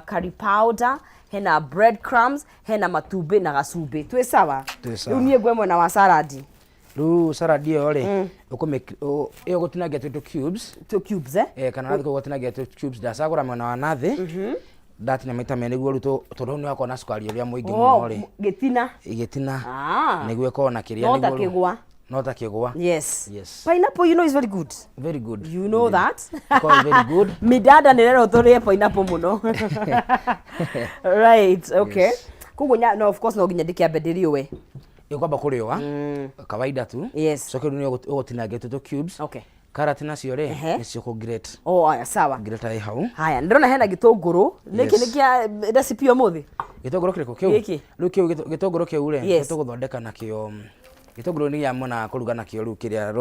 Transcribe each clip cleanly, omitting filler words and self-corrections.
curry powder, hena breadcrumbs, hena matumbi na gacumbi. Twi sawa? Riu nie ngwe mwena wa salad. Riu salad iyo ri iyo gutinagia tu cubes. Tu cubes kana nathi gutinagia tu cubes ndacagura mwena wa nathi. Ndatina maita me niguo ruto tondu ni wako na sukari uria muingi muno ri. Gitina. Niguo ko na kiria niguo. Not a kegwa. Yes. Pineapple, you know, is very good. Very good. You know that? Very good. Mi dada ni leo tore pineapple muno. Right, okay. Yes. Kugunya, no, of course, no ginyandike abediri we. Kwamba kurioa kawaida tu. Yes. So kero ni ogotinagia tuto cubes. Okay. Carrot nacio ri nicio ku grate. Oh, aya sawa. Grate ai hau. Haya, ndrona hena gitunguru. Niki nikia recipe yo muthi. Gitunguru kiriko kiu. Riu kiu gitunguru kiu ri tuguthondeka nakio. Gitunguru ni ya mona kuruga nakio riu kiria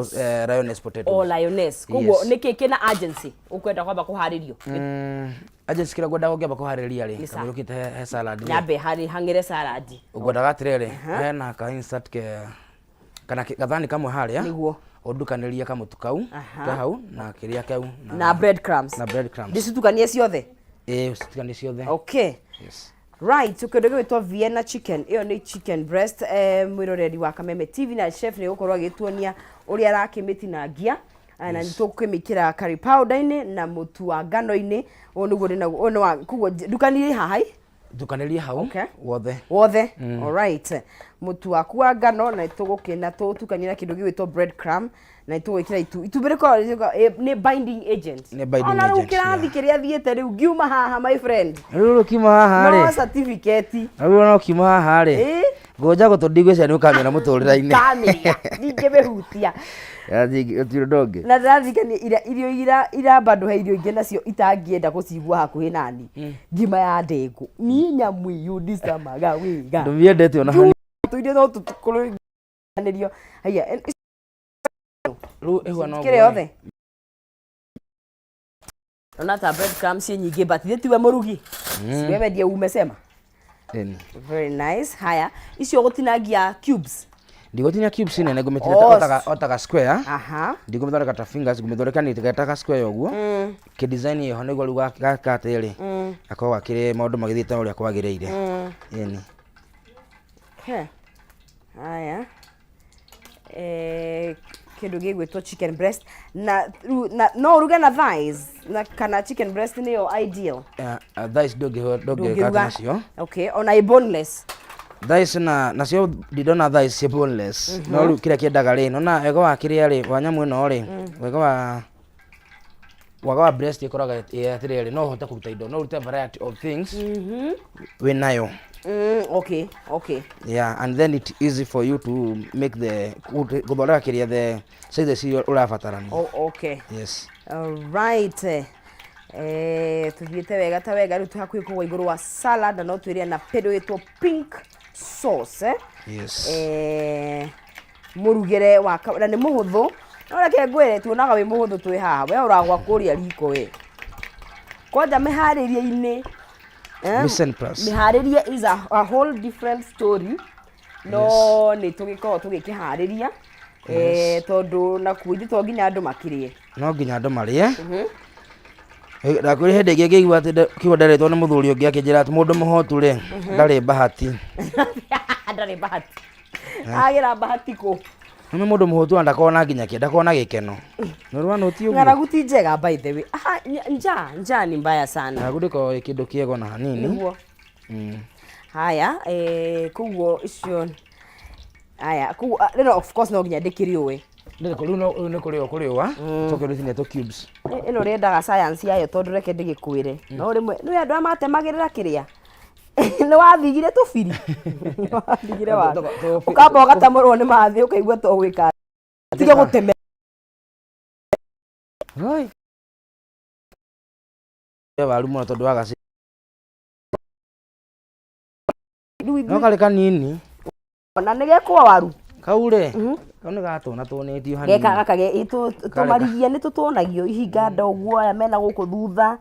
lioness potatoes. Oh, lioness. Kuguo niki kina urgency ukwenda kwamba kuharirio. Agency kira gwenda ngeba kuhariria ri kamurukite he salad. Nyambe hangire salad. Ugwenda gatirere hena ka insert ke kana gathani kamwe haria. Niguo. Odukaniria kamutu kau ka hau na kiria kau na breadcrumbs. Ndicitukanie ciothe. Usitukanie ciothe. Okay. Yes. Right, so kendo gwitwa Vienna chicken. Iyo ni chicken breast. Mwiroreri wa Kameme TV na chef ni gukorwa gituonia uria arakimitinangia. Na nitukimikira curry powder ini na mutu wa ngano ini. Onugo ni wa kugo dukanirie hahai. Dukanirie hau. Okay. Wothe. All right. Mutu wa kuwa ngano na itugukina tutukanyira kindu gwitwa breadcrumb na itugwikira itumbire ko ni binding agent. Ona ukirathikĩria thiete riu ngiuma haha my friend. Riu kiuma haha ri. No certificate. Riu no kiuma haha ri. Ngoja gutundigwe ni ukamira muturira-ini. Kamira. Ndingebehutia. Yathi utirondoge. Na ndathikani irio ira bado he irio ingi nacio itangienda gucigwa hakuhi nani. Ngima ya ndengu. Ni nyamu yu disamaga wiga. Ndumiendete ona hani. Tuire no tukuruganirio. Haya. Ru ehwa no. Kire yothe. Ona ta breadcrumbs nyingi but thiwe murugi. Siwewe ndiye umesema. Very nice. Haya. Icio gutinagia cubes. Ndigotinia cubes nene ngumitira otaga square. Ndigumithondeka ta fingers ngumithondeka ni tigataga square uguo. Ki design yo niguo ruga gatiri. Akorwa kire maundu magithite uria kwagiriire. Yeni. Haya. Kindu gigwitwo chicken breast na no ruga na thighs na kana chicken breast ni yo ideal. Thighs doge nacio. Okay, ona boneless. Thighs nacio didona thighs boneless. No ru kira kiendaga ri no na ego wa kiria ri wa nyamu ino ri wega wa breast ikoraga atiriri no hota kuruta indo no rute variety of things we nayo. Okay. Yeah, and then it's easy for you to make the gudora kiria the say the cereal urafatarani. Oh, okay. Yes. All right. Tuthiete wega ta wega riu tuhakuye kugwa iguru wa salad na no twiria na pedo yetu pink sauce. Yes. Murugere wa na ni muhuthu. Ora ke ngwire tuonaga wi muhuthu twi haha. We uragwa kuria riko we. Kwanja mihariria-ini. Listen plus. Mihariria is a whole different story. No ni tugiko tugikihariria. Tondu na kuithi to nginya andu makirie. No nginya andu marie. Ndakuri hende ngege igwa ati kiwa ndaretwo ni muthuri ungi akinjira ati mundu muhotu ri ndari bahati. Ndari bahati. Agira bahati ko. Ni mundu muhotu andakona nginya ndakona gikeno. Norwa no ti uguo. Ngaragu ti njega by the way. Njaa ni mbaya sana. Ngaguriko kindu kiego na hanini. Niguo. Haya, kuguo icio. Haya, kuguo no of course no nginya ndikirio we. Ndiko riu no kuriwa toke ruthine to cubes. Ino rendaga science yayo tondu reke ndigikwire. No rimwe no andu amatemagirira kiria. Ni wathigire tubiri. Wathigire wa. Ukamba ugatamurwo ni mathi ukaigua to gwika. Tige guteme. Oi. Waru muno tondu wa gasi. No kale kanini. Ona nigekwa waru. Kaure. Kaune gatona tonetio hanini. Geka gakage itu tumarigia ni tutonagio ihinga uguo aya mena guku thutha.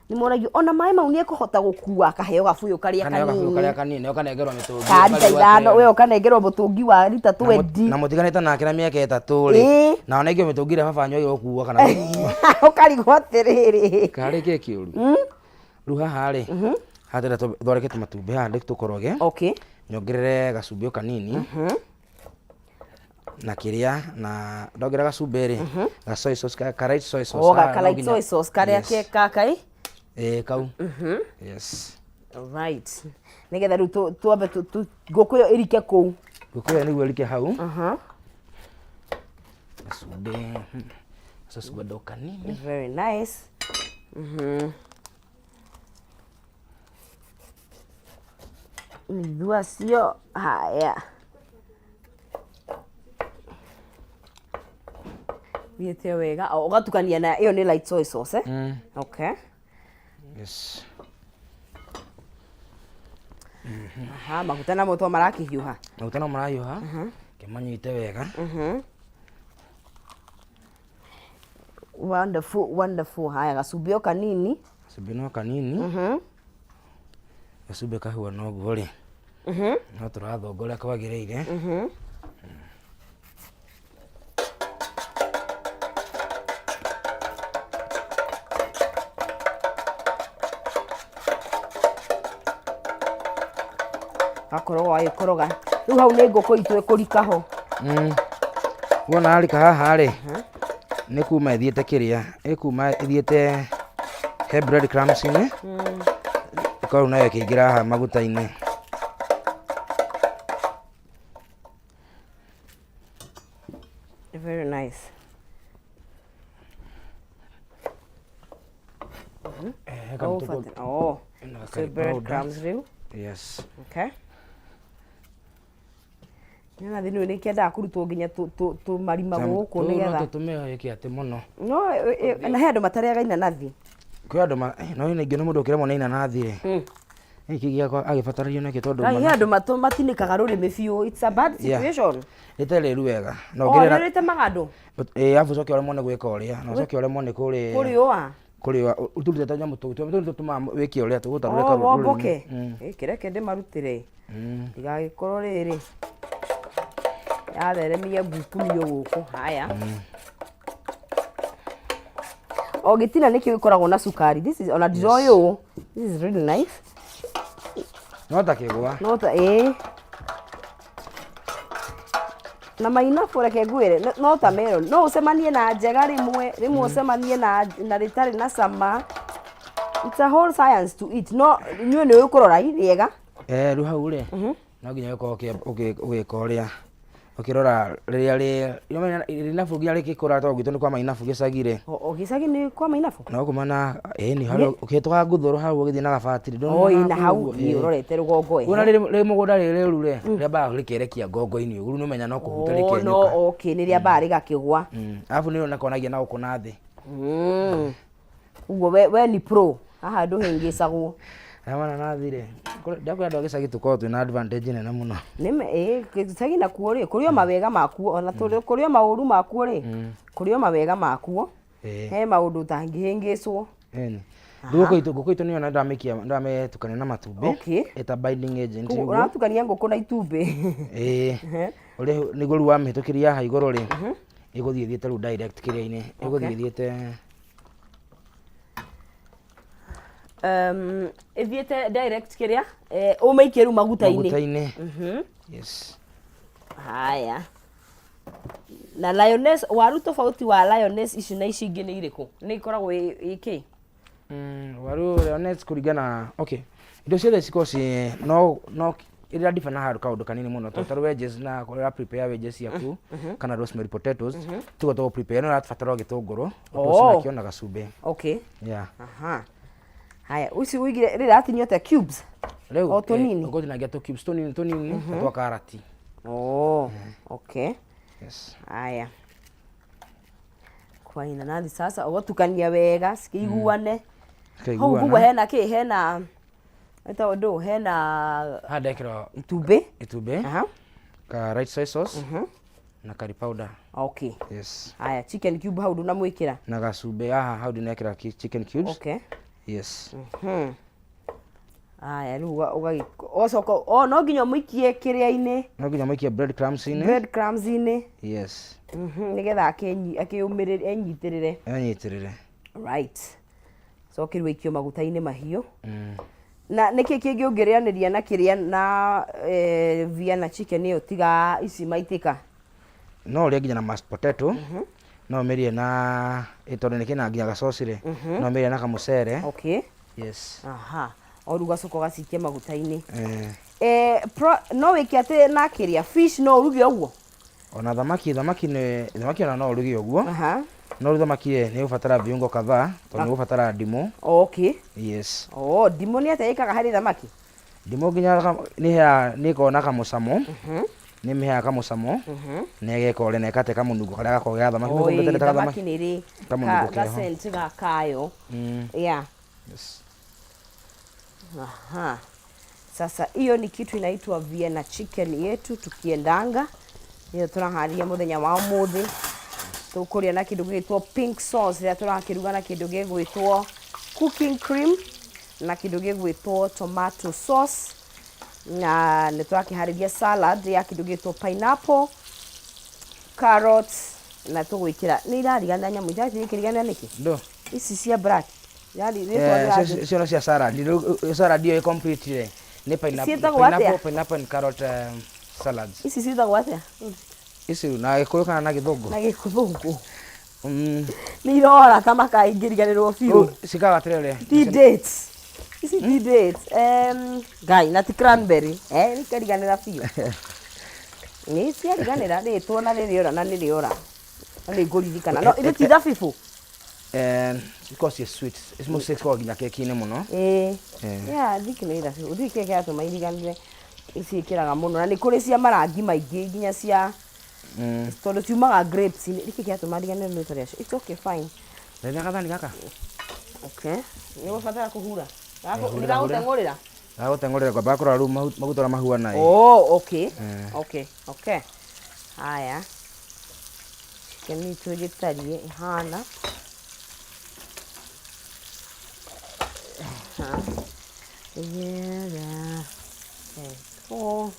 Ni monagio ona mai mau ni ekuhota gukua kaheo gabuyu karia kanini. Kaheo karia kanini ukanegerwa mitungi. Kari ithano we ukanegerwa mutungi wa lita 20. Na mutiganite nake na miaka 3 ri. Na onegio mitungire baba nyoi gukua kana. Ukarigwo atiriri. Kari ke kiuru. Rĩu haha rĩ hatera thondekete matumbĩ haha ndĩtukoroge. Okay. Nyongerere gacumbĩ kanini. Na kĩrĩa na ndongerera gacumbĩ rĩ ga soy sauce ka light soy sauce. Ka light soy sauce karĩa ke kakai. Kau. Yes. Right. Nigetha rĩu twambe ngũkũ ĩyo ĩrike kũu. Ngũkũ ĩyo nĩguo ĩrike hau. Gacumbĩ. Sasa gwendo kanini. Very nice. Nithua cio haya. Thiĩte wega. Ũgatukania na ĩyo nĩ light soy sauce Okay. Yes. Maguta namo to marakihiũha. Maguta no marahiũha. Kĩmanyite wega. Wonderful, wonderful. Haya gacumbĩ o kanini. Gacumbĩ no kanini. Gacumbĩ kahua no guo rĩ. No tũrathonga ũrĩa kwagĩrĩire. Akorwo agĩkoroga. Rĩu hau nĩ ngũkũ itũ ĩkũrika ho. Wona arika haha rĩ. Nĩ kuma ithiĩte kĩrĩa. Ĩkuma ithiĩte he bread crumbs-inĩ. Ĩkorwo nayo ĩkĩingĩra haha maguta-inĩ. Very nice. So bread crumbs rĩu. Yes. Okay. Nĩona thĩinĩ nĩ kĩendaga kũrutwo nginya tũmarima gũkũ nĩgetha. Tũtũmĩho ĩkĩ atĩ mũno. No, na he andũ matarĩaga inanathi. Kwĩ andũ no ningĩ nĩ mũndũ ũkĩremwo nĩ inanathi rĩ. Gĩkĩ gĩakwa agĩbatarĩrio nĩkĩ tondũ he andũ matinĩkaga rũrĩmĩ biũ. It's a bad situation. Rĩtarĩ wega. No ngĩrera. Rĩtemaga andũ. Arabu coke ũremwo nĩ gwĩka ũrĩa. No coke ũremwo nĩ kũrĩ. Kũrĩũa. Kũrĩũa. Ũturutĩte nyamũ tũtũmaga wĩke ũrĩa tũgũtarũrĩka rũrĩmĩ. Womboke. Kĩreke ndĩmarutĩre. Ndigagĩkorwo rĩrĩ. Yareremia ngukumio gũkũ. Haya. O gĩtina nĩkĩo gĩkoragwo na cukari. This is ona ndiroĩ ũũ. This is really nice. No ta kĩgwa. No ta na mainabu reke ngwĩre no ta melon. No ũcemanie na njega rĩmwe ũcemanie na rĩtarĩ na cama. It's a whole science to eat. No nyue nĩ ũkũrora rĩega. Rĩu hau rĩ. No nginya ũkorwo ũgĩka ũrĩa. Ukirora rĩrĩa rĩnabu nginya rĩkĩkũra tondũ gwitũ nĩ kwa mainabu gĩcagi-rĩ. Gĩcagi nĩ kwa mainabu? No kumana nĩ harĩa ũkĩhĩtũka ngũthũrũ hau ũgĩthiĩ na gabatiri. Na hau ũrorete rũgongo. Wona rĩ mũgũnda rĩrĩ rĩambaga rĩkerekia ngongo-inĩ ũguo nĩ ũmenya no kũhuta rĩkĩenyũka. No okay nĩ rĩambaga rĩgakĩgwa. Arabu nĩ rĩonekonagia na gũkũ na thĩ. Ũguo we ni pro haha ndũhĩngĩcagwo. Mananathi rĩ. Ndakwenda andũ a gĩcagi tũkorwo twĩna advantage nene mũno. Gĩcagi nakuo rĩ kũrĩ o mawega makuo ona kũrĩ o maũru makuo rĩ kũrĩ o mawega makuo. He maũndũ ũtangĩhĩngĩcwo. Ngũkũ itũ nĩyo ndamĩtukania na matumbĩ. Ĩta binding agent. Ũratukania ngũkũ na itumbĩ. Nĩguo rĩu wamĩhĩtũkĩria haha igũrũ rĩ ĩgũthiĩ ĩthiĩte rĩu direct kĩrĩa-inĩ. Ĩgũthiĩ ĩthiĩte ithiĩte direct kĩrĩa ũmĩikie rĩu maguta-inĩ. Yes. Haya. Na lioness waru tofauti wa lioness ici na ici ingĩ nĩ irĩkũ? Nĩ ikoragwo iki? Waru lioness kũringana indo ciothe cikorwo no ĩrĩa ndibana harũ kaũndũ kanini mũno tondũ wedges na kũrĩa prepare wedges ciaku kana rosemary potatoes tugo to prepare no ũrabatara gĩtũngũrũ ũtũcinakio na gacumbĩ. Haya, uci wigire rĩratinio ta cubes. Rĩu o tũnini. Ũgũtinagia tũ cubes tũnini twa karati. Okay. Yes. Haya. Kwa inanathi sasa ũgatukania wega cikĩiguane. Hau hugo hena hena ndekĩra itumbĩ. Ka right soy sauce na curry powder. Okay. Yes. Haya, chicken cube hau ndunamwĩkĩra. Na gacumbĩ hau ndinekĩra chicken cubes. Okay. Yes. Aya rĩu ũgacoka no nginya mũikie kĩrĩa-inĩ. No nginya mũikie bread crumbs-inĩ. Bread crumbs-inĩ. Yes. Nĩgetha akĩnyitĩrĩre. Anyitĩrĩre. Right. cokirwe ikio maguta-inĩ mahiũ na nĩkĩ kĩngĩ ũngĩrĩanĩria na kĩrĩa na Vienna chicken ĩyo tiga ici maitika no ũrĩa nginya na mashed potato no ũmĩrĩe na ĩtondũ nĩkĩna nginya gacoci-rĩ no ũmĩrĩe na kamũcere. Okay. Yes. Aha, o rĩu gacoka gacikie maguta-inĩ. No wĩke atĩ na kĩrĩa fish no ũruge ũguo? Ona thamaki ona no ũruge ũguo. No rĩu thamaki nĩ ũbatara viungo kadhaa, tondũ nĩ ũbatara ndimũ. Okay. Yes. Ndimũ nĩ atĩa ĩkaga harĩ thamaki? Ndimũ nginya nĩ ĩkoragwo na kamũcamo. Nĩ mĩheaga kamũcamo na ĩgeka na ĩkate kamũnungo karĩa gakoragwo gĩa thamaki. Thamaki nĩ ĩrĩ gacenti gakayo. Yeah. Yes. Aha. Sasa hiyo ni kitu inaitwa Vienna chicken yetu tukiendanga. Hiyo tunaharia muthenya wa umuthi. Tukuria na kindu gitwo pink sauce ria turakiruga na kindu gigwitwo cooking cream na kindu gigwitwo tomato sauce. Na nĩ turakĩharĩria salad ya kindu gitwo pineapple, carrots na tũgwĩkĩra nĩ irarigana nyamũ ici ikĩrigana nĩkĩ? Ndo. Ici cia black. Cio cia salad. Salad iyo complete ni pineapple and carrot salads. Ici ciĩtagwo atĩa? Ici na Gĩkũyũ kana na Gĩthũngũ? Na Gĩthũngũ. Nĩ irora kama kaingĩriganĩrwo biũ. Cikaga atĩrĩrĩ. Tea dates. Ici tea dates. Ngai na ti cranberry. Nĩ kariganĩra biũ. Nĩ ciariganĩra rĩtwo na rĩrĩora na nĩrĩora. Nĩ ngũririkana. No ĩrĩ ti thabibũ. Because it's sweet. It's most sexual nginya keki-inĩ mũno. Yeah, thikĩrĩ thabibũ. Ũthii keke atũma iriganire. Ici ĩkĩraga mũno na nĩ kũrĩ cia marangi maingĩ nginya cia tondũ ciumaga grapes. Nĩkĩ kĩatũma riganĩre nĩ ũtarĩ acio. It's okay, fine. Rĩrĩa gathani gaka. Okay. Nĩ ũbatara kũhura. Nĩgagũteng'ũrĩra? Gagũteng'ũrĩra kwamba kũrora rĩu maguta ũrĩa mahuana. Okay. Okay. Haya. Chicken itũ gĩtariĩ ihana. Yeah. Oh.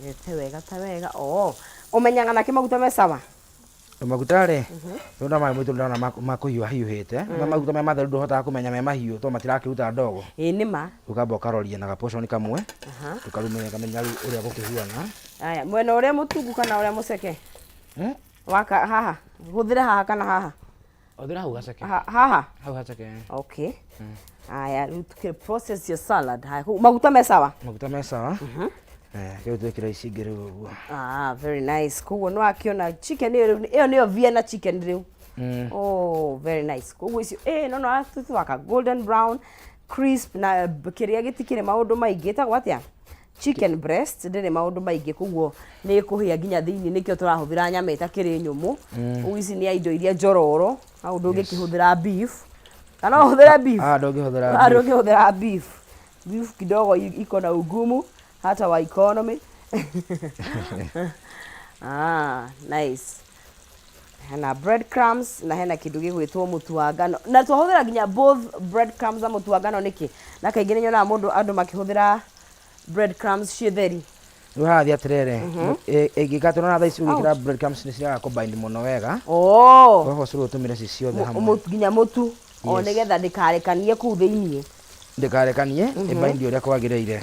Yete wega ta wega. Umenyaga na kimaguta me sawa? Maguta rĩ rĩu maĩ mwĩtũ ndĩrona makũhiũha hiũhĩte na maguta me matheru ndũhotaga kũmenya me mahiũ to matirakĩruta ndogo. Nĩma. Ũkamba ũkaroria na gaportion kamwe tũkarumĩra kamenya rĩu ũrĩa gũkĩhuana. Aya mwena ũrĩa mũtungu kana ũrĩa mũceke? Waka haha hũthĩra haha kana haha? Hũthĩra hau gaceke. Haha? Hau gaceke. Okay. Aya rĩu tukĩ process ya salad. Haya maguta me sawa? Maguta me sawa. Kĩu twĩkĩra ici ingĩ rĩu ũguo. Very nice. Koguo nĩ wakĩona chicken ĩyo nĩyo Vienna chicken rĩu. Very nice. Koguo icio no tũthaka golden brown crisp na kĩrĩa gĩtikĩrĩ maũndũ maingĩ etagwo atĩa? Chicken breast ndĩrĩ maũndũ maingĩ koguo nĩ kũhĩa nginya thĩinĩ nĩkĩo tũrahũthĩra nyama ĩtakĩrĩ nyũmũ. Ici nĩ indo iria njororo na ũndũ ũngĩkĩhũthĩra beef. Kana ũhũthĩra beef? Ndũngĩhũthĩra beef. Beef kidogo iko na ugumu hata wa economy. Nice. Hena breadcrumbs na hena kindu gĩgwĩtwo mũtu wa ngano. Na twahũthĩra nginya both breadcrumbs na mũtu wa ngano nĩkĩ? Na kaingĩ nĩ nyonaga andũ makĩhũthĩra breadcrumbs ciĩ theri. Rĩu haha thiĩ atĩrĩrĩ ĩngĩkatwo na thaa ici ũgĩkĩra breadcrumbs nĩ ciraga kũbind mũno wega. Koguo cũrũ ũtũmĩre ci ciothe hamwe. Nginya mũtu nĩgetha ndĩkarekanie kũu thĩinĩ. Ndĩkarekanie ĩbind ũrĩa kwagĩrĩire.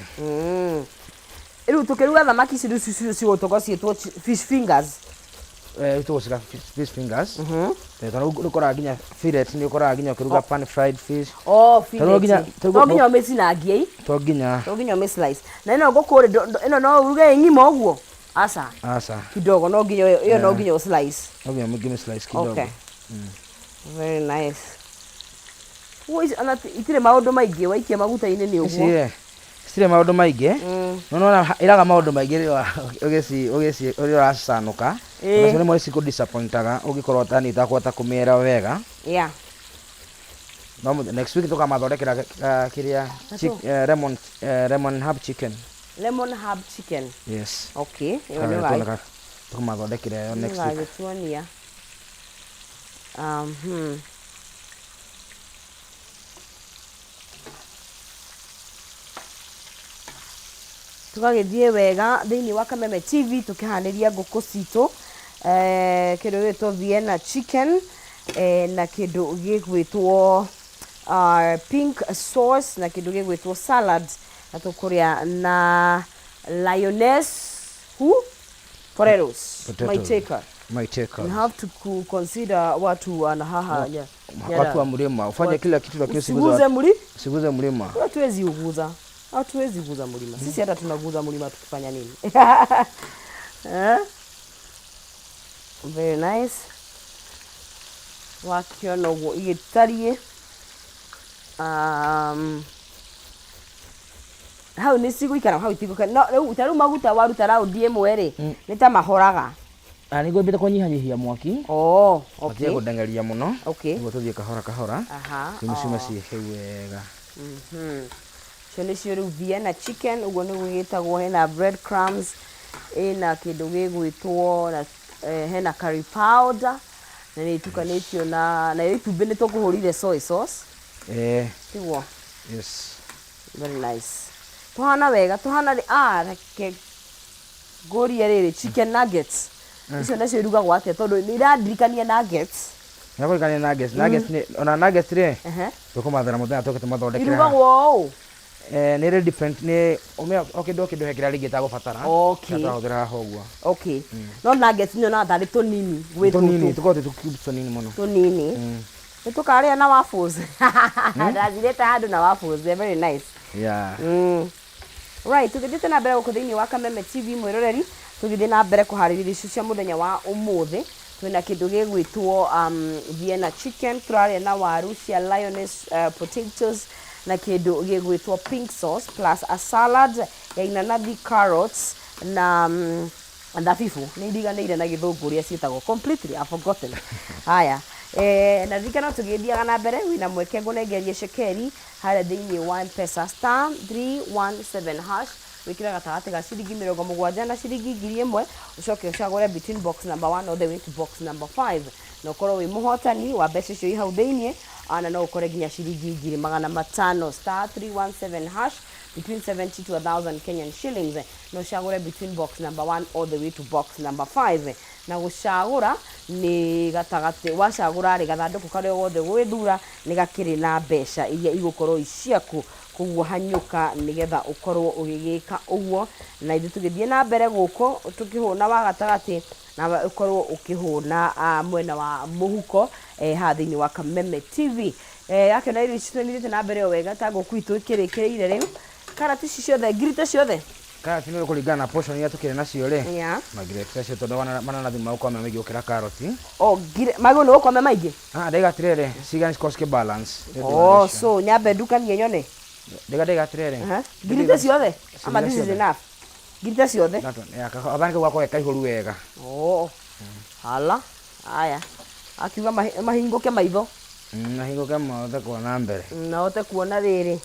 Rĩu tũkĩruga thamaki ici cigũtũkorwo ciĩtwo fish fingers. Tũgũcira fish fingers. Tondũ ũkoraga nginya fillet nĩ ũkoraga nginya ũkĩruga pan fried fish. Fillet. To nginya ũmĩcinangie. To nginya ũmĩslice. Na ĩno ngũkũ ĩno no uruge ng'ima ũguo? Aca. Kidogo no nginya ĩyo no nginya slice. No nginya mũngĩmĩ slice kidogo. Okay. Very nice. Itirĩ maũndũ maingĩ waikia maguta-inĩ nĩ ũguo. Citirĩ maũndũ maingĩ. No ĩraga maũndũ maingĩ rĩrĩa ũracanũka. Nacio rĩmwe cikũ-disappointaga ũngĩkorwo tani itakũhota kũmĩera wega. Next week tũkamathondekera kĩrĩa lemon herb chicken. Lemon herb chicken. Yes. Okay. Tũkamathondekera ĩyo next week. Nĩgagĩtuonia. Tũgagĩthiĩ wega thĩinĩ wa Kameme TV tũkĩhanĩria ngũkũ citũ kindu gitwo Vienna chicken na kindu gigwitwo pink sauce na kindu gigwitwo salad na tukuria na lioness potatoes. My taker. You have to consider watu wana haha watu wa mlima ufanye kila kitu lakini usiguze mlima. Hatuwezi guza mlima. Sisi hata tunaguza mlima tukifanya nini? Very nice. Wakiona ugo igitarie hau ni sigũikara hau itigũka no rĩu tarĩu maguta waruta raundi ĩmwe rĩ nĩ ta mahoraga nĩguo mbĩte kũnyihanyihia mwaki okay gũtengeria mũno nĩguo tũthiĩ kahora nĩcio ciĩ wega cio nĩcio rĩu Vienna chicken ũguo nĩguo gĩtagwo hena bread crumbs ĩna kĩndũ gĩgwĩtwo na hena curry powder na nĩ itukanĩtio na itumbĩ nĩ tũkũhũrire soy sauce tiguo yes very nice tuhana wega tuhana goria rĩrĩ chicken nuggets icio nacio irugagwo atĩa tondũ nĩ iradirikania nuggets nuggets nĩ ona nuggets rĩ tũkũmathera mũthenya tũgĩtũmathondekera irugagwo nĩ rĩ different nĩ kĩndũ hekĩra rĩngĩ tagũbatara tũrahũthĩra haha ũguo no nuggets nĩ ona tarĩ tũnini tũnini tũkorwo tũ cubes tũnini mũno tũnini nĩ tũkarĩa na waffles ndazirĩte handũ na waffles very nice right tũgĩthiĩte na mbere gũkũ thĩinĩ wa Kameme TV mwĩroreri tũgĩthiĩ na mbere kũharĩrĩria icio cia mũthenya wa ũmũthĩ twĩna kĩndũ gĩgwĩtwo Vienna chicken tũrarĩa na waru cia lioness potatoes na kĩndũ gĩgwĩtwo pink sauce plus a salad ya inanathi carrots na thabibu nĩ iriganĩire na gĩthũngũ ũrĩa ciĩtagwo completely I forgotten haya na ririkana tũgĩthiaga na mbere wĩna mweke ngũnengerie cekeri harĩa thĩinĩ wa M-Pesa star 317 hash wĩkĩra gatagatĩ ga ciringi 70 na ciringi 1000 ucoke ucagũre between box number 1 all the way to box number 5 na ũkorwo wĩ mũhotani wa mbeca icio ihau thĩinĩ na no ũkore nginya ciringi 2500 star 317 hash between 70 to 1000 Kenyan shillings no ucagũre between box number 1 all the way to box number 5 na gucagũra ni gatagate wacagũra ri gathandũkũ karĩa wothe gwĩthura ni gakĩrĩ na mbeca iria igũkorwo iciaku koguo hanyũka nigetha ũkorwo ũgĩgĩka ũguo na ithuĩ tũgĩthiĩ na mbere gũkũ tũkĩhũna wa gatagati na ũkorwo ũkĩhũna mwena wa mũhuko ha thĩinĩ wa Kameme TV yakĩona irio ici tũnithĩte na mbere wega ta ngũkũ itũ ikĩrĩkĩrĩire rĩu karati ici ciothe ngirite ciothe karati nĩ kũringana na portion iria tũkĩrĩ nacio rĩ magirete cio tondũ mananathi magũkome maingĩ gũkĩra karoti magũ nĩ gũkome maingĩ ndĩgatirĩrĩ cigani cikorwo balance so nyambe ndukanie nyone ndĩgatirĩrĩ ngirite ciothe ama this is enough ngirite ciothe athani kau gakorwo kaihũru wega hala haya akiuga mahingũke maitho mahingũke mothe kuona mbere na ote kuona rĩrĩ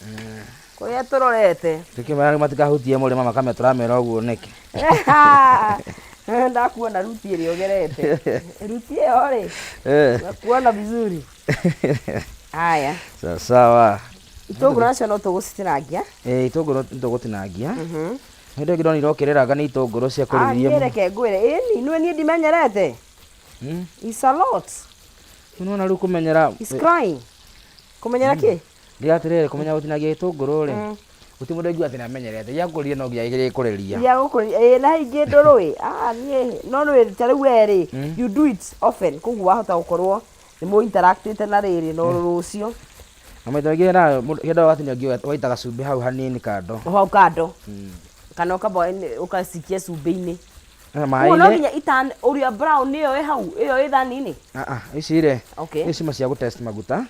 kũrĩa tũrorete tũkĩmara matikahutie mũrĩma makame tũramera ũguo nĩkĩ ndakuona ruti ĩrĩa ũgerete ruti ĩyo rĩ nakuona vizuri haya sawa itũngũrũ nacio no tũgũcitinangia itũngũrũ tũgũtinangia hĩndĩ ĩngĩ ndona irokĩrĩranga nĩ itũngũrũ cia kũrugithia reke ngwĩre niĩ ndimenyerete it's a lot nĩwona rĩu kũmenyera it's crying kũmenyera kĩ ndigatirĩrĩ kũmenya gũtinagia itũngũrũ rĩ gũtirĩ mũndũ aigua atĩ nĩamenyerete gĩakũrire no nginya gĩkũrĩria na ingĩ ndũrũĩ niĩ no nĩ ta rĩu werĩ you do it often koguo wahota gũkorwo nĩ mũ interactĩte na rĩrĩ no rũciũ na maita maingĩ hĩndĩ watinio waitaga cumbĩ hau hanini kando hau kando kana ũkacikia cumbĩ-inĩ maĩ-inĩ no nginya ũrĩa brown ĩyo ĩ hau ĩyo ĩ thani-inĩ ici rĩ nĩ cima cia gũtest maguta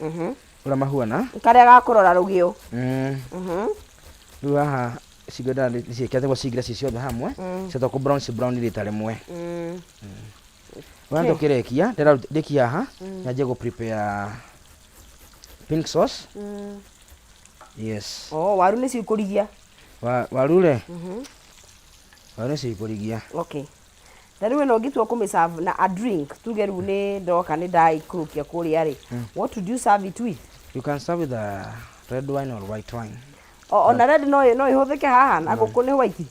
ũrĩa mahuana karĩa gakũrora rũgĩo rĩu haha cingĩenda ciĩkĩte nĩguo cingĩre ci ciothe hamwe ciatwa brown rita rĩmwe wona tũkĩrĩkia ndĩkia haha nyanjie gũ prepare pink sauce yes waru nĩ cikũrigia waru rĩ waru nĩ cikũrigia na rĩu ĩno ũngĩtua kũmĩserve na a drink tuge rĩu nĩ ndoka nĩ ndaikũrũkia kũrĩa rĩ what would you serve it with you can serve with a red wine or white wine ona red no ĩhũthĩke haha na gũkũ nĩ white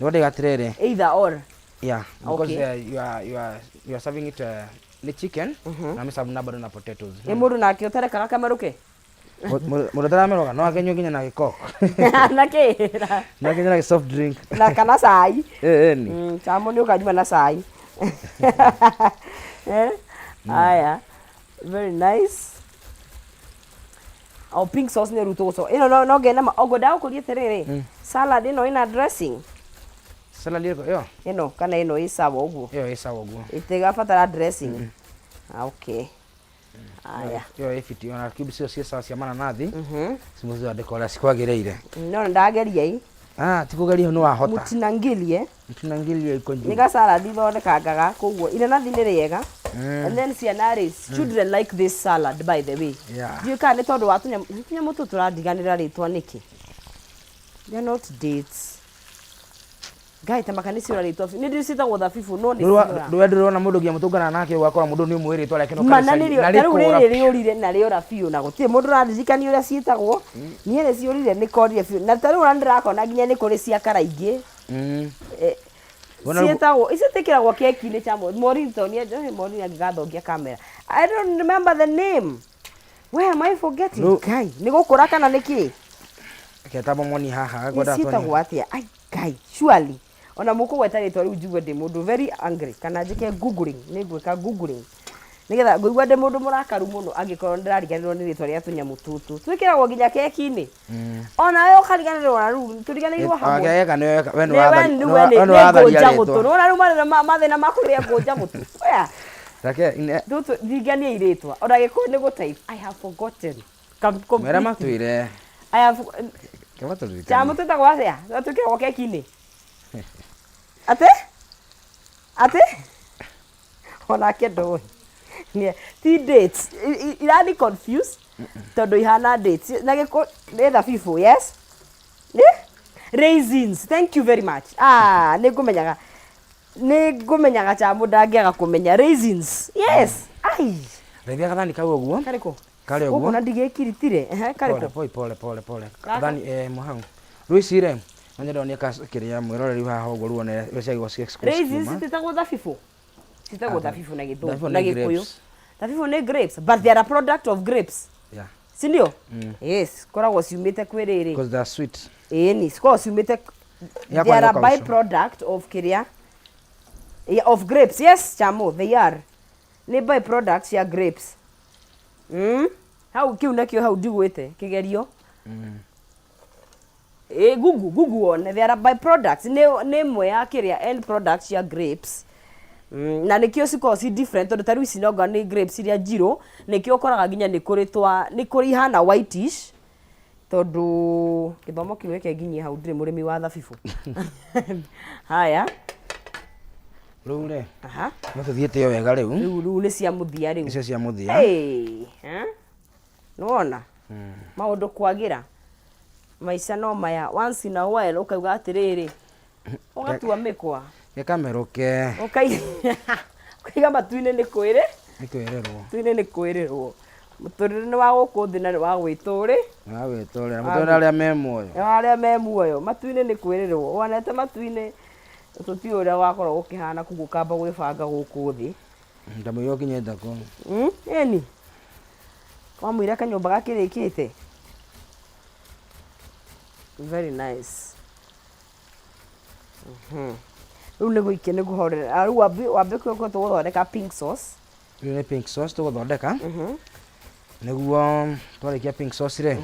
nĩguo ndĩgatirĩrĩ either or Yeah, because Okay. you are serving it the chicken na misabu na bado na potatoes. Mundu nake utarekaga kamaruke Mundu tarameroga no akenyo nginya na gikoko. nake Na nginya na soft drink. na kana cai Ni. Chamo ni ukanywa na cai. Aya, very nice. Oh, pink sauce ni ruto so. No gena ma ogoda ukulie terere. Salad ino ina dressing. Salad yo. Kana ino isawa uguo. Yo isawa uguo. Itigabatara dressing. Okay. Aya. Yo ifiti ona cubes cio sawa cia mananathi. Simuzo adekora sikwagireire. No ndageria i. Tikugeria no wahota. Mutinangilie. Mutinangilie ikonje. Niga salad thondekaga koguo. Inanathi ni riega. And then children like this salad, by the way. Yeah. You can't let all the mutu turadiganira ritwa niki. They are not dates. Guy tamakanisi ura ritwa. Ni ndisita gotha fifu no ni. Rwe ndirona mundu gia mutungana nake gwakora mundu ni umwe ritwa lake no kana ni rio riurire na rio rafiu na gutie mundu radirikani uria cietagwo. Ni ere ciurire ni korire fiu. Na tari ura ndirakona nginya ni kuri cia karaingi. Cietagwo icetekiragwo keki-ini chamo Morito ni Morito agigathongia kamera. I don't remember the name. Where am I forgetting? Guy ni gukura kana niki? Ketabo moni haha goda toni. Cietagwo atia? Ai guy surely. Ona muko gweta ritwa riu njigwe ndi mundu very angry kana njike googling ni gwika googling nigetha nguigwa ndi mundu murakaru muno angikorwo ndirariganirwo ni ritwa ria tunyamu tutu twikiragwo nginya keki-ini ona yo kariganirwo na riu turiganirwo hamwe ageka niyo we no watharia gutu ona riu mathina makuria ngoja gutu oya rake tutu ndigania iritwa ona gikuyu ni gutype I have forgotten mera matwire I have kamaturi chamu tutagwa atia twikiragwo keki-ini Ate? Ona kedo. Ti dates. Irani confused. Todo ihana dates. Nageko either FIFO, yes? Raisins. Thank you very much. Nigumenyaga chamu ndagiaga kumenya raisins. Yes. Ai. Revia kathani kau oguo. Kariko. Kale oguo. Uko ndigekiritire. Kariko. Pole. Kathani muhau. Ruicire. Manya ndonia kiria mwiroreri haha uguo ruone weciagwo ci exclusive. Raisins sitagwo thabibu. Sitagwo thabibu na githu na gikuyu. Thabibu ni grapes, but they are a product of grapes. Yeah. Sindio? Yes, koragwo ciumite kwiriri. Because they are sweet. Ni koragwo ciumite. They are a byproduct of kiria. Of grapes. Yes, chamo, they are. Ni byproducts ya grapes. Hau kiu nakio hau ndigwite kigerio. Google one, they are byproducts. Name ya kiria end products ya grapes. Na nikio siko si different to tari ici noga ni grapes iria jiro nikio koraga ginya ni kuritwa ni kuri hana whitish tondu kithomo kiu gike nginyi hau ndire murimi wa thabibu. Haya rure no tuthiete yo wega riu ni cia muthia riu icio cia muthia nona maundu kwagira maisha no maya once in a while ukauga atiriri ugatua mikwa gekameruke ukaiga matu-ini ni kwire kwirerwo ni kwirirwo muturire ni wa guku thi na ni wa gwituri muturire aria me muoyo matu-ini ni kwirirwo wonete matu-ini tuti uria wakorwo ukihana kugu kamba gwibanga guku thi ndamuyo kinyeta ko eni wamwira kanyumba gakirikite very nice riu ni guike ni guhorera riu wambe ko tuguthondeka pink sauce ni pink sauce tuguthondeka niguo twarikia pink sauce re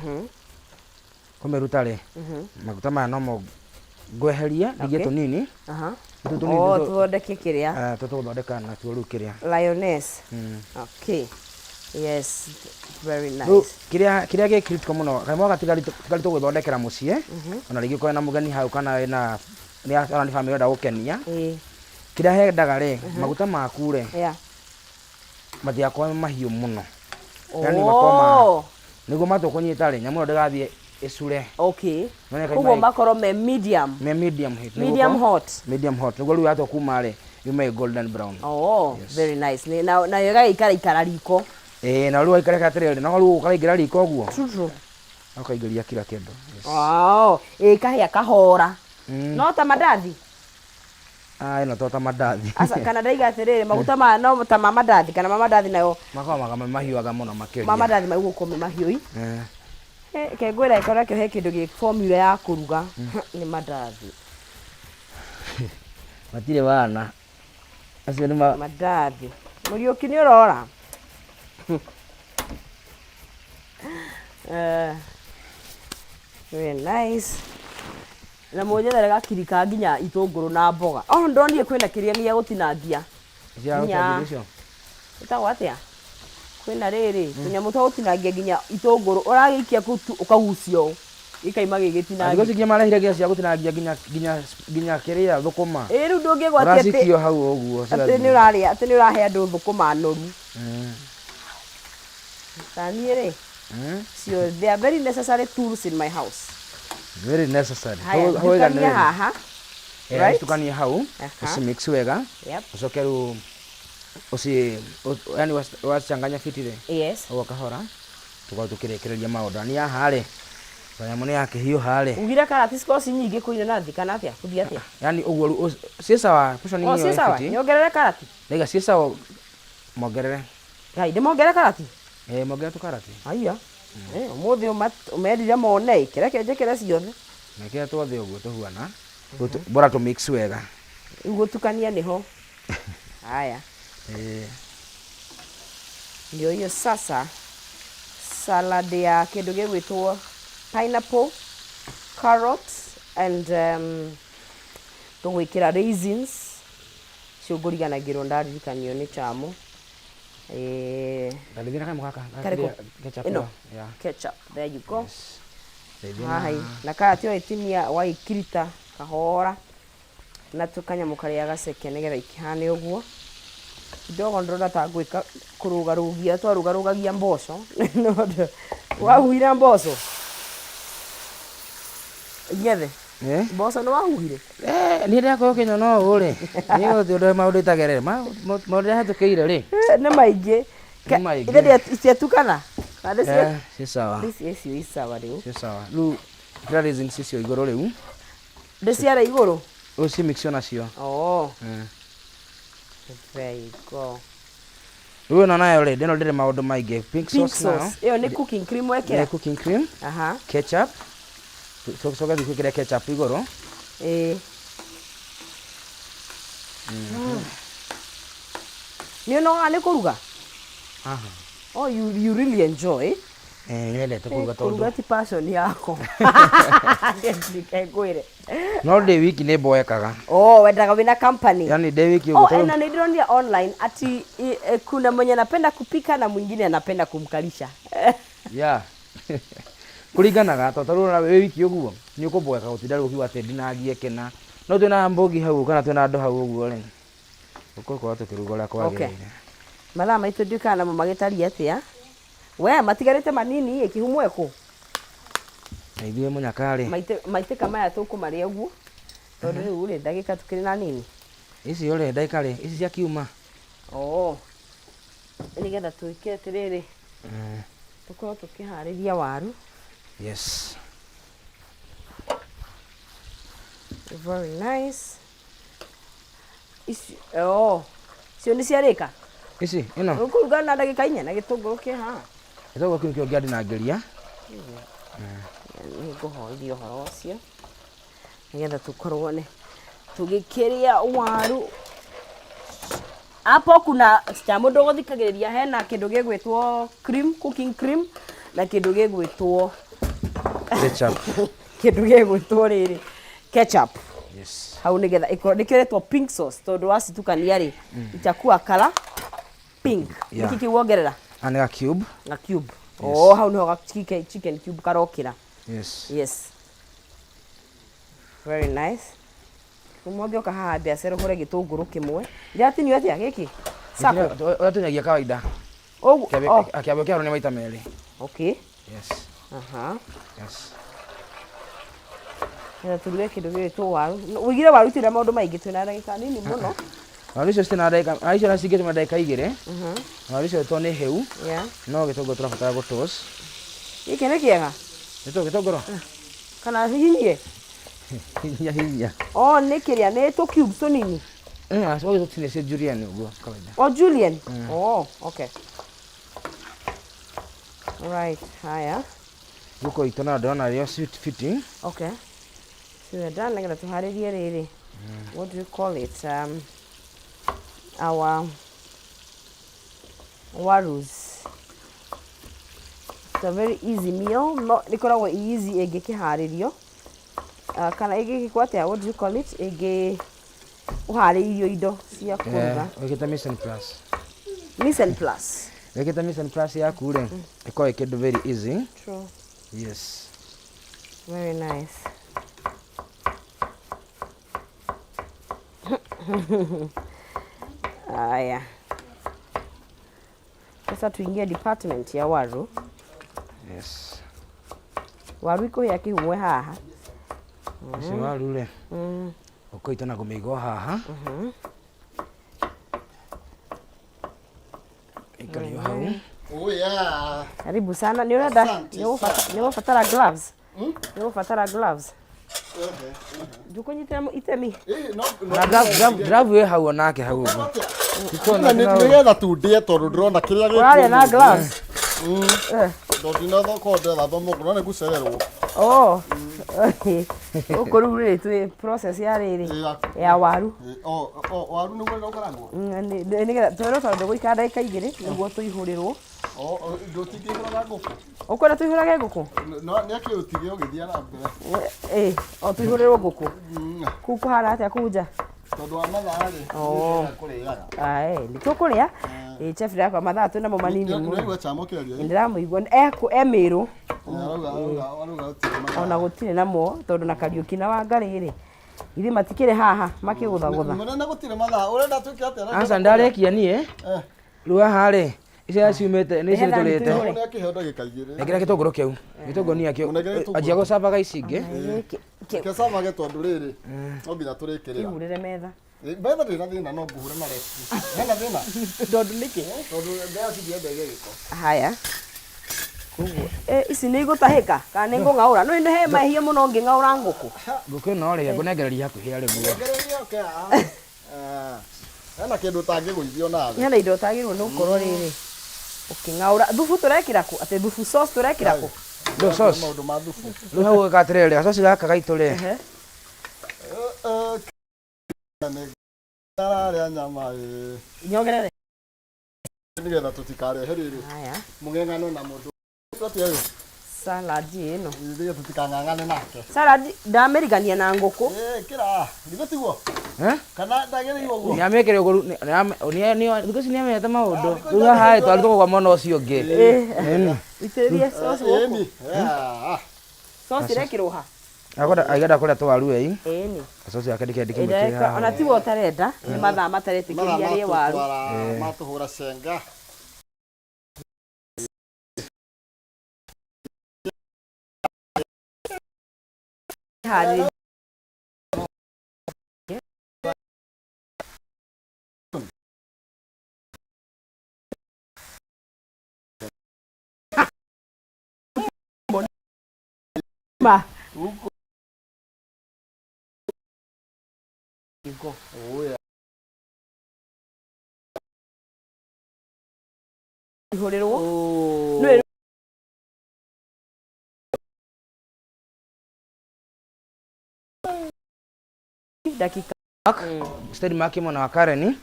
kumeruta ri maguta maya no ngweheria ndige tunini tuthondeke kiria tuguthondeka na tuo riu kiria lioness okay yes very nice kiria gikritiko muno kaimo gatigari tuguthondekera mucie ona rigi ko na mugeni hau kana na ni ona ni family nda gukenia kiria hendaga ri maguta maku ri mathiakwa mahiu muno yani makoma niguo matukunyita ri nyamu ndigathie icure okay kugo makoro me medium heat medium hot niguo riu ato kuma ri yume golden brown very nice na yoga ikara riko na riu ikareka atiriri na riu ukaraingira riko guo true ukaigeria kila kindu kahia kahora no ta mandathi ino tota mandathi. Asa kana ndaiga atiriri maguta ma no ta mandathi kana mandathi nayo. Makoma mahiuaga muno makĩria. Mandathi mai gũkoma mahiũi. Ke ngwĩra ikora kĩo he kĩndũ gĩ formula ya kũruga nĩ mandathi. Matirĩ wana. Acio nĩ mandathi. Mũriũki nĩ ũrora. Very nice. Na mũnjethere gakirika nginya itũngũrũ na mboga. Ndonire kwĩna kĩrĩa gĩa gũtinangia. Ĩtagwo atĩa? Kwĩna rĩrĩ, tũnyamũ twa gũtinangia nginya itũngũrũ. Ũragĩikia ũkagucio. Gĩkaima gĩgĩtinangia. Thikũ cingĩ marehire nginya cia gũtinangia nginya kĩrĩa thũkũma. Rĩu ndũngĩgwatia atĩ. Ũracikio hau ũguo. Atĩ nĩ ũrarĩa, atĩ nĩ ũrahe andũ thũkũma noru. Taniĩ rĩ. So they are very necessary tools in my house. Very necessary. Tukania haha. Right? Tukania hau. Usimix wega. Ucoke rĩu yani wachanganya fitire. Yes. Ũguo kahora. Tukorwo tũkĩrekereria maũndũ. Ni haha rĩ. Kanyamũ nĩ yakĩhiũha rĩ. Ugire karati cikoci nyingĩ kũina na thĩ kana atĩa? Kuthi atĩa? Yani ũguo ciĩ sawa. Portion hiyo ciĩ sawa. Nyongerere karati. Nĩga ciĩ sawa. Mongerere. Ngai ndĩmongerere karati. Mongerere tũkarati. Aya. Ũmũthĩ ũmendire mone kĩreke njĩkĩre ciothe. Mekĩra tuothe ũguo tũhuana. Bora tu mix wega. Rĩu gũtukania nĩho. Haya. Ndio hiyo sasa salad ya kĩndũ gĩgwĩtwo pineapple, carrots and tũgwĩkĩra raisins cio ngũriganagĩrwo ndaririkanio nĩ chamo. Dalithira kama kaka. Ketchup. Ketchup. There you go. Hai. Na karati yo itinia wa ikirita kahora. Na tukanyamũ karĩa gaceke nĩgetha ikihane ũguo. Kidogo ndĩrona ta ngwĩka kũrũgarugia twarugarugagia mboco. Wahuhira mboco. Igethe. Mboco nĩ wahuhire? Niĩ ndĩrakorwo kĩnyono ũrĩ. Niĩ ũthĩ maũndũ itagerere. Maũndũ hetũkĩire rĩ. Nĩ maingĩ. Ithe ciatukana. Si sawa. Icio i sawa rĩu. Si sawa. Rĩu raisins icio igũrũ rĩu. Ndĩciara igũrũ. Uci mix nacio. There you go. Rĩu no nayo rĩ, ndĩno ndĩrĩ maũndũ maingĩ. Pink sauce nayo. Ĩyo nĩ cooking cream wekĩra. Cooking cream. Ketchup. Soka thikũkĩra ketchup igũrũ. Nĩ ũnoga nĩ kũruga? Oh, you really enjoy? Nyendete kũruga tondũ. Kũruga ti passion yako. Ndikegwĩre. No ndĩ wiki nĩ mboekaga. Wendaga wĩna company. Yani ndĩ wiki ũguo. Na nĩndĩronire online ati kuna mwenye anapenda kupika na mwingine anapenda kumkalisha. Yeah. Kũringanaga tondũ na wiki ũguo nĩ ũkũmboeka gũtinda rĩu ũkiuga atĩ ndinagie kena. No twĩna mbogi hau kana twĩna andũ hau ũguo rĩ. Ũkorwo tũkĩruga ũrĩa kwagĩrĩire. Mathaa maitũ ndiũkaga namo magĩtariĩ atĩa. We matigarĩte manini ĩkĩhumwo ĩkũ. Na ithuĩ mũnyakarĩ. Maitĩka maya tũkũmarĩa ũguo. Tondũ rĩu rĩ ndagĩka tukĩrĩ na nini. Ici ũrĩ ndagĩka rĩ, ici cia kiuma. Nĩgetha twĩke atĩrĩrĩ. Tũkorwo tũkĩharĩria waru. Yes. Very nice. Cio nĩ ciarĩka? Ici, ĩno. Ũkũruga na ndagĩka 4 na gĩtũngũrũ kĩ haha. Gĩtũngũrũ kĩu kĩo ngĩandinangĩria. Nĩ ngũhoithia ũhoro ũcio. Nĩgetha tũkorwo tũgĩkĩrĩa waru. Hapo kuna chamo ndogo thikagĩrĩria hena kĩndũ gĩgwĩtwo cream, cooking cream na kĩndũ gĩgwĩtwo ketchup. Kĩndũ gĩgwĩtwo rĩrĩ ketchup. Yes. Hau nĩgetha ĩkĩrĩtwo pink sauce tondũ wacitukania rĩ itakuwa color pink. Nĩkĩ kĩwongerera? Nĩ ga cube. Ga cube. Hau nĩho ga chicken cube karokĩra. Yes. Very nice. Ũmũngĩoka haha biacara ũhũre gĩtũngũrũ kĩmwe. Ndĩratinio atĩa gĩkĩ? Sako. Ũratinyagia kawaida. Akĩambia kĩaro nĩ maita merĩ. Okay. Yes. Yes. Turuge kĩndũ gĩgwĩtwo waru. Ũigire waru itira maũndũ maingĩ twĩna ndagĩka nini mũno. Waru icio citina ndagĩka, icio cingĩtũma ndagĩka 2. Waru icio to nĩ hĩu. No gĩtũngũrũ tũrabatara gũtoast. Gĩkĩ nĩ kĩega. Gĩtũngũrũ. Kana hihinyie. Hihinya. Nĩ kĩrĩa nĩ tũ cubes tũnini. so it's Julian ugo kawaida. Oh, Julian. Oh, okay. Right, haya. Guko itona ndona rio suit fitting. Okay. So we're done. Like to haririe riri. What do you call it? Our warus. It's a very easy meal. No, nikoragwo easy egikiharirio. Kana egikwatia, what do you call it? Uharirio indo cia kuruga. Weketa mise en place. Mise en place. Weketa mise en place yaku ri iko ikindu very easy. True. Yes. Very nice. Aya. Sasa tuingie department ya waru. Yes. Waru iko ya kihumwe haha. Isi waru ri. Uko itona gumigo haha. Ikari hau. Oh yeah. Karibu sana. Ni urenda ni ufatara gloves. Ni ufatara gloves. Jukunyitira itemi. Na glove we hau onake hau ugo. Ikona nigetha tundie tondu ndrona kiria gikuo. Wale na gloves. Ndodina thoko ndetha thomo kurona gucererwo. Oh. Ukuru ri tu process ya riri ya waru. Waru ni gwenda ukarangwo. Nigetha twero tondu guikara ndagika igiri niguo tuihurirwo. Ndotingihuraga nguku. Ukwenda tuihurage nguku? No ni aki utige ugithia na mbere. Tuihurirwo nguku. Kuku hara atia kuja. Tondu wa mathaa ri. Ai, ni tukuria. Chef yakwa mathaa tu na mo manini mu. Nĩgua chamukiria. Ndiramuigua emiru. Aruga utire. Ona gutire namo tondu na Kariuki na Wangari ri. Ithi matikire haha makigutha. Munene gutire mathaa. Urenda tuke atia? Asa ndarekia nie. Ruwa hare. Icia ciumite ni citurite. Ni akihondo gikaigire. Nekira gitunguru kiu. Gitunguru ni akio. Ajia go savaga icinge. Ke savage tondu riri. No nginya turikirira. Ihurire metha. Betha ndina thina no nguhure na rest. Hena thina. Tondu niki? Tondu ndea cithi ndege giko. Haya. Kugu. Ici ni igutahika kana ni ngung'aura. No he mahie muno nging'aura nguku. Nguku no ri ngunegereria hakuhi ari muo. Ngereria okay. Hena kindu tangiguithio nawe. Hena indo tagirwo ni ukorwo riri. Uking'aura thubu turekira ku ate thubu sauce turekira ku. Do sauce. Maundu ma thubu. Riu hau gatirere gacoci gaka gaitu ri. Tararia nyama Nyongerere. nigetha tutikarehe riri. Haya. Mugeng'ano na mundu. Tuatia yu. Salad ino. Ndige tutikang'ang'ane nake. Salad ndamerigania na nguku. Kira. Ndige tiguo. Kana ndagĩrĩirwo guo. Ni amekere ugo ni thukuci ni amete maundu. Riu haha twari tuko kwa mwana ucio ngi. Iterie sauce guku. Sauce irekirwo ha. Agenda kuria twaru wei. Ni. Gacoci gake ndike mwikire. Ona tiwo tarenda ni mathaa mataretikiria ri waru. Matuhura cenga. Hari. Ma. Oh yeah. Ihurirwo. No dakika. Steady mark mwana wa Karen.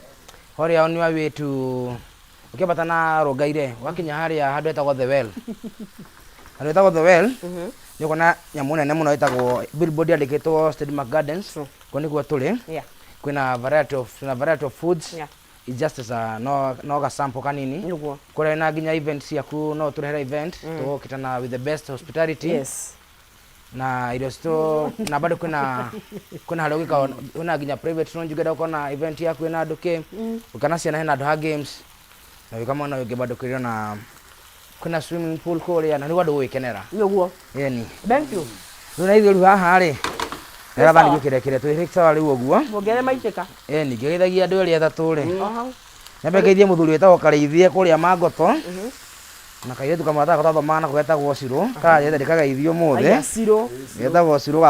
Hori yao ni wa wetu. Ukipata na rogaire wakinya haria handu etagwo the well. Handu etagwo the well. Niko na nyamu nene muno etagwo billboard andikitwo Steady Mark Gardens. Ko niguo tuli. Yeah. Kuna variety of foods. Yeah. It's just as a no ga sample kanini. Niguo. Kura na ginya events yaku no turehera event to kitana with the best hospitality. Yes. Na irio sto na bado kuna halo gika una ginya private no njugeda ukona event yaku ina nduke ukana ciana hena ha games na kama na yoge bado kwira na kuna swimming pool kule na ni wadu wikenera Niguo. yani Thank you. Nuna ithiru haha ri era bani gukire tu rekta ri oguo Mugere maiteka. ni ngeithagia andu eri athatu ri nyambe ngeithie muthuri wetagwo Karĩithie kuria Mangoto na kaire tukamata gũtathomana kũgetagwo Ciro ka yetha ndikageithio mothe Ciro getagwo Ciro